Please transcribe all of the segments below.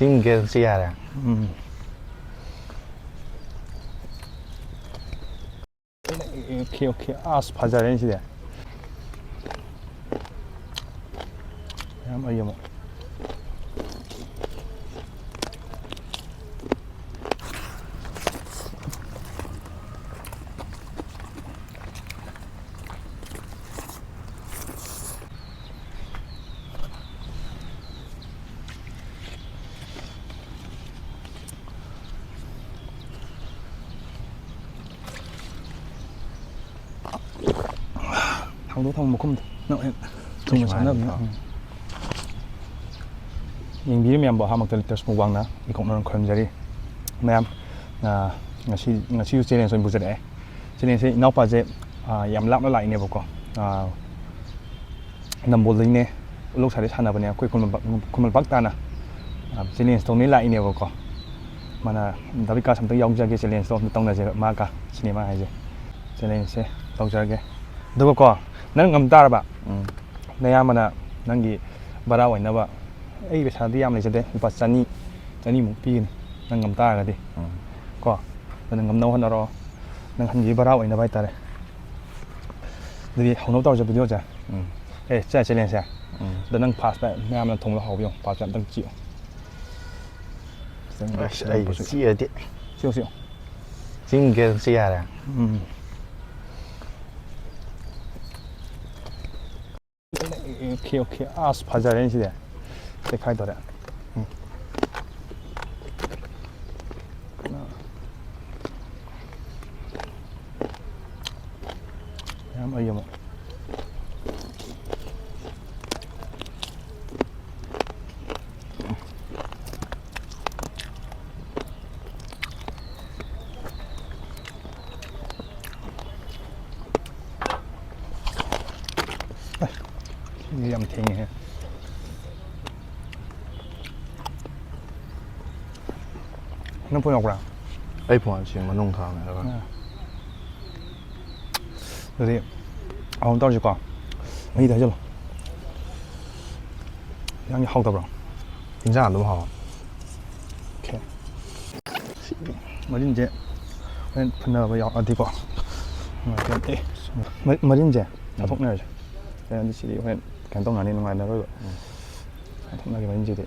징게 씨야라. 오케이. 아스 바자렌 시대. 야, 이게 뭐. thằng một không nó không có nữa những bí mềm bỏ ham một tờ một vàng nữa thì cũng nó còn gì mềm ngà si chơi lên rồi bù giờ đấy chơi lên sẽ nấu bao giờ yam lắm nó lại nè bố con nằm bồn linh nè lúc sáng đi ăn ở bên này quay con bắt ta nè chơi lên tông này lại nè bố con mà là đặc biệt cả sắm tới yong ra cái chơi lên tông này chơi mà cả chơi mà hay gì chơi lên sẽ tông ra cái đúng không nang ngamdwriba nayamana nangi bara wainaba ei besadi yam leide lupa chani mu pi nang ngamdwriba di ko nang ngamno hanaro nang hangi bara wainaba tare di hono taw je video ja cha che len sa da nang pass ba nayam na thong lo hau yong pass jam dang chi ai chi de siêu 징게 씨야라. 오케이. 아스 바자렌 시대. 데카이더라. 야, 이게 뭐. yam thing here. Nó phun ngọc ra. Ấy phun chuyện mà nông thôn này đó. Rồi thì ông tao chỉ có mấy thế chứ lo. Yang hậu tập rồi. Tính ra đúng không? Ok. Mà đến giờ nên phần nào bây giờ ăn thì có. Mà đến giờ nó thúc này rồi. Đây là chỉ đi huyện cảnh tông này ngoài nó rồi. Thúc này cái gì đấy.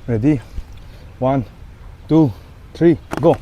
Ready? 1, 2, 3, go!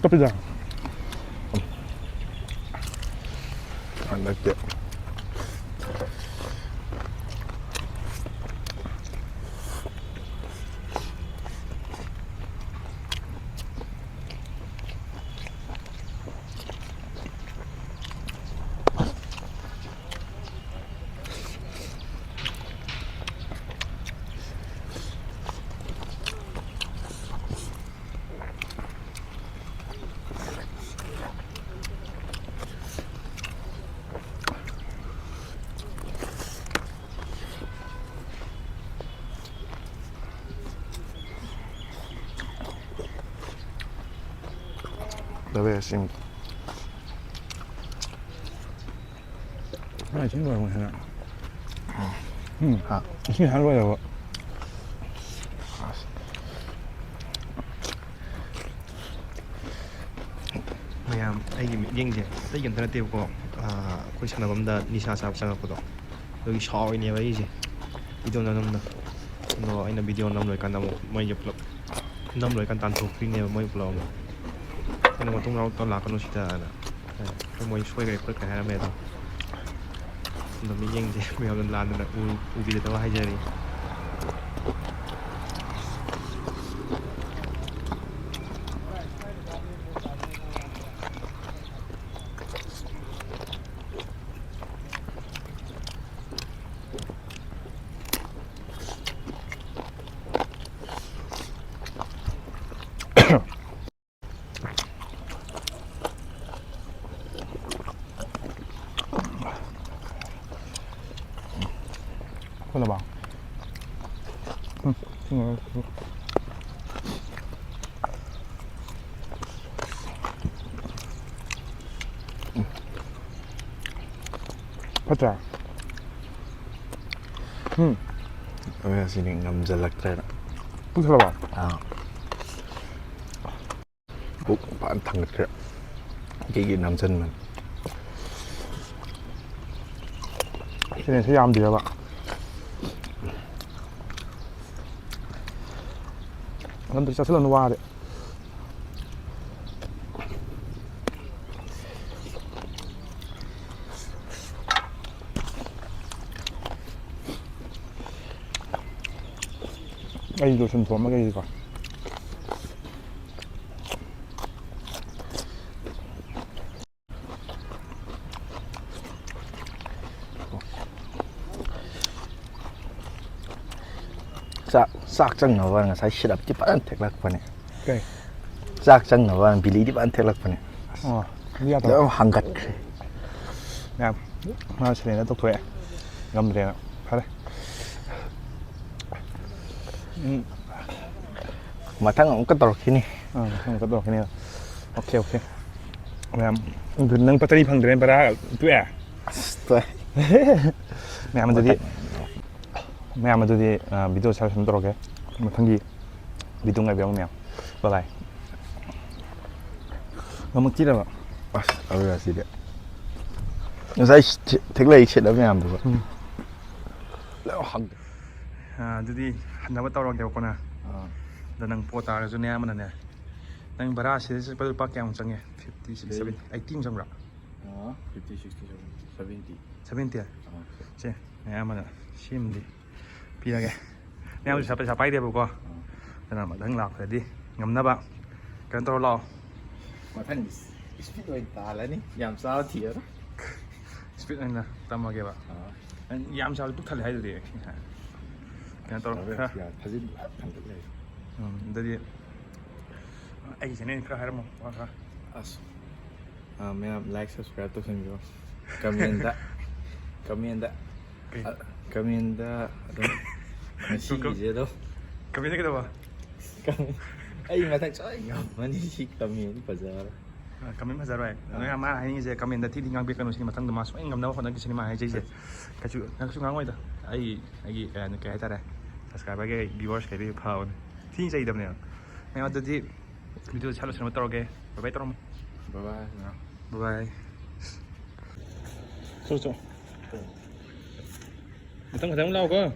깝이다. 안 맵게. 왜 심? 아, 진짜 맛있네. 아, 진짜 잘 먹어요. mayam ꯑꯩꯒꯤ ꯃꯤꯠꯌꯦꯡꯁꯦ ꯑꯇꯩ ꯀꯩꯝꯇ ꯅꯠꯇꯦꯕꯀꯣ ꯑꯩꯈꯣꯏ ꯁꯥꯟꯅꯐꯝꯗ ꯅꯤꯁꯥ ꯆꯥꯕ ꯆꯪꯉꯛꯄꯗꯣ ꯑꯗꯨꯒꯤ ꯁꯥꯎꯔꯤꯅꯦꯕ ꯑꯩꯁꯦ video ꯅꯝꯅ ꯑꯗꯣ ꯑꯩꯅ ꯚꯤꯗꯤꯑꯣ ꯅꯝ ꯂꯣꯏꯀꯥꯟꯗ ꯑꯃꯨꯛ ꯃꯣꯏꯁꯦ ꯄꯨꯂꯞ ꯅꯝ ꯂꯣꯏꯀꯥꯟꯗ ꯇꯥꯟꯊꯣꯛꯈ꯭ꯔꯤꯅꯦꯕ ꯃꯣꯏ ꯄꯨꯂꯞ ꯑꯃꯨꯛ ꯑꯩꯅ ꯃꯇꯨꯡ ꯃꯅꯥꯎ ꯂꯥꯛꯀꯅꯨ ꯁꯤꯗꯅ ꯃꯣꯏ ꯁꯣꯏꯈ꯭ꯔꯦ ꯈꯣꯠꯈ꯭ꯔꯦ ꯍꯥꯏꯔꯝꯃꯦ ꯑꯗꯣ ꯃꯤꯠꯌꯦꯡꯁꯦ ꯃꯌꯥꯝꯅ ꯂꯥꯟꯗꯅ ꯎꯕꯤꯗꯅꯕ ꯍꯥꯏꯖꯔꯤ 콜라봐. 맞자. 왜 지금 남잘락트라? 콜라봐. 아, 꼭 반탕 그래. 이게 남전만. 쟤네 되게 안 돼요, 봐. 근데 진짜 슬런 와래. 아이도 좀 더 먹게 이거. 싹 장나와 사실 시럽지 빠른 택락 보네. 그래. 싹 장나와 빌리디 반 택락 보네. 미안하다. 너무 한갓 그래. 야, 나 쟤네 또 도해. ngâm phải đấy. Mà thằng cũng có tọt khi này. không có cái này. Ok. Mẹ từ nâng bắt tay phăng đến bara tuổi à? Tuổi. mẹ mình đi video 잘 좀 들어게. 뭐ทั้ง기 video ngay béo mèo. Bye bye. 너무 찌르봐. 왜 gì đấy? 사실 택락이 싫으면 안 보고. jadi handawa tawag daw ko na. Danang po tayo so niya man na. Nang bara siya sa pa kaya mo change 50 60 70 80 jang ra. 50 60 70. 70. 제 niya man na. Simdi. Piyage. Niya mo sa pai dia ko. Danang madang lak đi ngầm na ba. Kan to lo. Mà thằng speed way ta là ní, làm sao thiệt? Speed anh là tama ke ba. Anh yam sao tuk thal hai de. Kan to. 사진 안 찍래. jadi ai channel ka har mo ka. मैं like subscribe तो समझो. Comment masih gitu. Kami na kita ba? Ay matang choy mani si kami bazar. Kami bazar ba. Ano nga ma hay je kami dati dingang bi kanu sini matang damas ay ngam na ko nang sini ma hay je. Kachu ngangoy da. Ai ano kaya tara. Subscribe ke viewers ke bi paon. Tin sai dam ne. May adadi video chalo sino toroge. Bye bye toro mo. Bye. Bye. So. Matang lau ko.